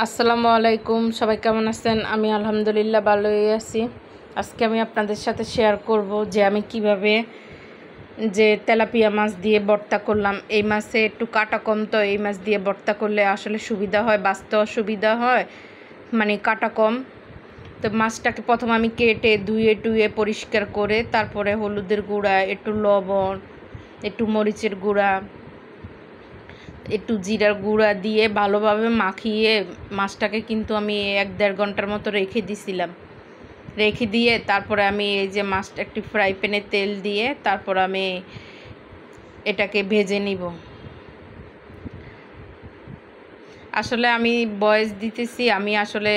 আসসালামু আলাইকুম, সবাই কেমন আছেন? আমি আলহামদুলিল্লাহ ভালোই আছি। আজকে আমি আপনাদের সাথে শেয়ার করব যে আমি কিভাবে তেলাপিয়া মাছ দিয়ে ভর্তা করলাম। এই মাছে একটু কাটা কম, তো এই মাছ দিয়ে ভর্তা করলে আসলে সুবিধা হয়, বাঁচতে অসুবিধা হয়, মানে কাটা কম। তো মাছটাকে প্রথম আমি কেটে ধুয়ে টুয়ে পরিষ্কার করে তারপরে হলুদের গুঁড়া, একটু লবণ, একটু মরিচের গুঁড়া, একটু জিরার গুঁড়া দিয়ে ভালোভাবে মাখিয়ে মাছটাকে কিন্তু আমি 1-1.5 ঘন্টার মতো রেখে দিয়েছিলাম। রেখে দিয়ে তারপরে আমি এই যে মাছটা একটি ফ্রাই প্যানে তেল দিয়ে তারপর আমি এটাকে ভেজে নিব। আসলে আমি ভয়েস দিতেছি, আমি আসলে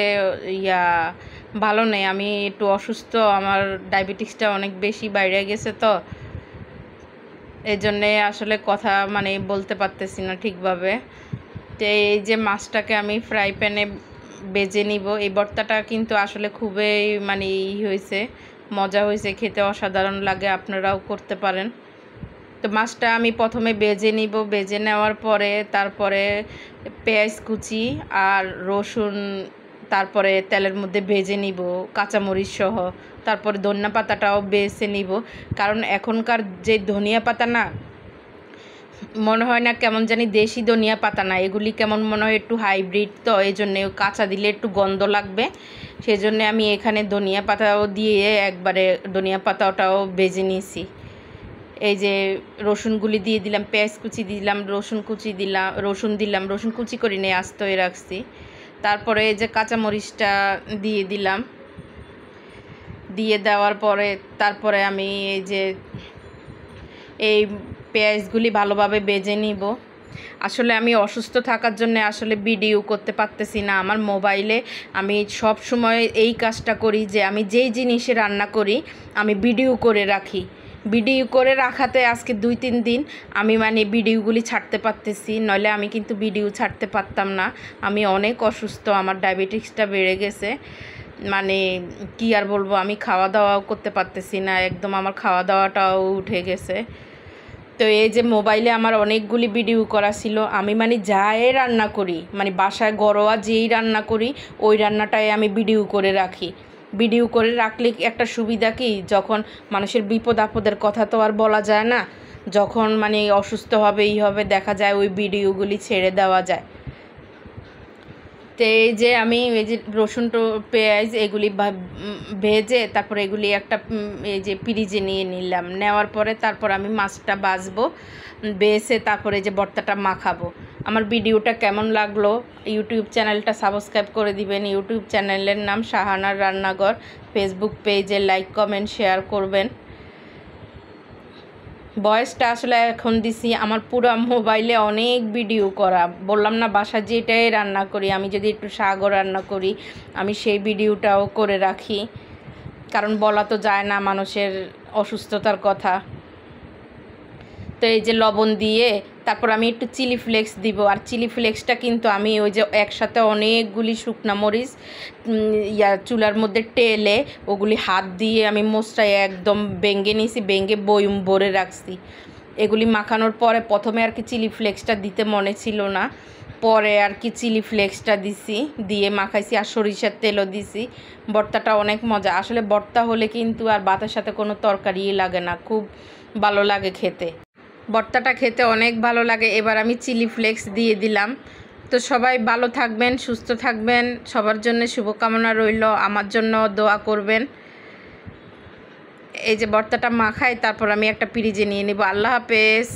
ভালো নেই, আমি একটু অসুস্থ, আমার ডায়াবেটিসটা অনেক বেশি বাইরে গেছে, তো এই জন্যে আসলে কথা বলতে পারতেছি না ঠিকভাবে। তো এই যে মাছটাকে আমি ফ্রাই প্যানে ভেজে নিব। এই ভর্তাটা কিন্তু আসলে খুবই হয়েছে, মজা হয়েছে, খেতে অসাধারণ লাগে, আপনারাও করতে পারেন। তো মাছটা আমি প্রথমে ভেজে নিব। ভেজে নেওয়ার পরে তারপরে পেঁয়াজ কুচি আর রসুন তারপরে তেলের মধ্যে ভেজে নিব, কাঁচামরিচ সহ। তারপরে ধনিয়া পাতাটাও বেছে নিব, কারণ এখনকার যে ধনিয়া পাতা না, মনে হয় না কেমন জানি দেশি ধনিয়া পাতা না, এগুলি কেমন মনে হয় একটু হাইব্রিড, তো এই জন্যে কাঁচা দিলে একটু গন্ধ লাগবে। সেজন্য আমি এখানে ধনিয়া পাতাও দিয়ে একবারে ধনিয়া পাতাটাও ভেজে নিয়েছি। এই যে রসুনগুলি দিয়ে দিলাম, পেঁয়াজ কুচি দিলাম, রসুন দিলাম, রসুন কুচি করে নিয়ে আস্ত হয়ে রাখছি। তারপরে এই যে কাঁচামরিচটা দিয়ে দিলাম। দিয়ে দেওয়ার পরে তারপরে আমি এই পেঁয়াজগুলি ভালোভাবে ভেজে নিব। আসলে আমি অসুস্থ থাকার জন্য আসলে ভিডিও করতে পারতেছি না। আমার মোবাইলে আমি সব সময় এই কাজটা করি যে আমি যেই জিনিসে রান্না করি আমি ভিডিও করে রাখি। ভিডিও করে রাখাতে আজকে 2-3 দিন আমি ভিডিওগুলি ছাড়তে পারতেছি, নইলে আমি কিন্তু ভিডিও ছাড়তে পারতাম না। আমি অনেক অসুস্থ, আমার ডায়াবেটিসটা বেড়ে গেছে, কি আর বলবো, আমি খাওয়া দাওয়াও করতে পারতেছি না, একদম আমার খাওয়া দাওয়াটাও উঠে গেছে। তো এই যে মোবাইলে আমার অনেকগুলি ভিডিও করা ছিল, আমি যাই রান্না করি, বাসায় ঘরোয়া যেই রান্না করি ওই রান্নাটাই আমি ভিডিও করে রাখি। ভিডিও করে রাখলে একটা সুবিধা কি, যখন মানুষের বিপদ আপদের কথা তো আর বলা যায় না, যখন অসুস্থ হবে হবে দেখা যায় ওই ভিডিওগুলি ছেড়ে দেওয়া যায়। তো এই যে আমি এই যে রসুন পেঁয়াজ এগুলি ভেজে তারপর এগুলি একটা এই যে ফ্রিজে নিয়ে নিলাম। নেওয়ার পরে তারপর আমি মাছটা ভাজবো, বেছে তারপরে এই যে ভর্তাটা মাখাবো। আমার ভিডিওটা কেমন লাগলো, ইউটিউব চ্যানেলটা সাবস্ক্রাইব করে দিবেন। ইউটিউব চ্যানেলের নাম শাহানার রান্নাঘর। ফেসবুক পেজে লাইক কমেন্ট শেয়ার করবেন। ভয়েসটা আসলে এখন দিছি, আমার পুরো মোবাইলে অনেক ভিডিও করা, বললাম না বাসা যেটাই রান্না করি, আমি যদি একটু শাকও রান্না করি আমি সেই ভিডিওটাও করে রাখি, কারণ বলা তো যায় না মানুষের অসুস্থতার কথা। তো এই যে লবণ দিয়ে তারপর আমি একটু চিলি ফ্লেক্স দিব। আর চিলি ফ্লেক্সটা কিন্তু আমি ওই যে একসাথে অনেকগুলি শুকনা মরিচ চুলার মধ্যে টেলে ওগুলি হাত দিয়ে আমি মোচটায় একদম ভেঙে নিয়েছি, ভেঙে বয়ম ভরে রাখছি। এগুলি মাখানোর পরে প্রথমে চিলি ফ্লেক্সটা দিতে মনে ছিল না, পরে চিলি ফ্লেক্সটা দিছি, দিয়ে মাখাইছি আর সরিষার তেলও দিছি। ভর্তাটা অনেক মজা, আসলে ভর্তা হলে কিন্তু আর ভাতের সাথে কোনো তরকারিই লাগে না, খুব ভালো লাগে খেতে। ভর্তাটা খেতে অনেক ভালো লাগে। এবার আমি চিলি ফ্লেক্স দিয়ে দিলাম। তো সবাই ভালো থাকবেন, সুস্থ থাকবেন, সবার জন্য শুভকামনা রইল, আমার জন্য দোয়া করবেন। এই যে ভর্তাটা মাখাই তারপর আমি একটা ফ্রিজে নিয়ে নিব। আল্লাহ হাফেজ।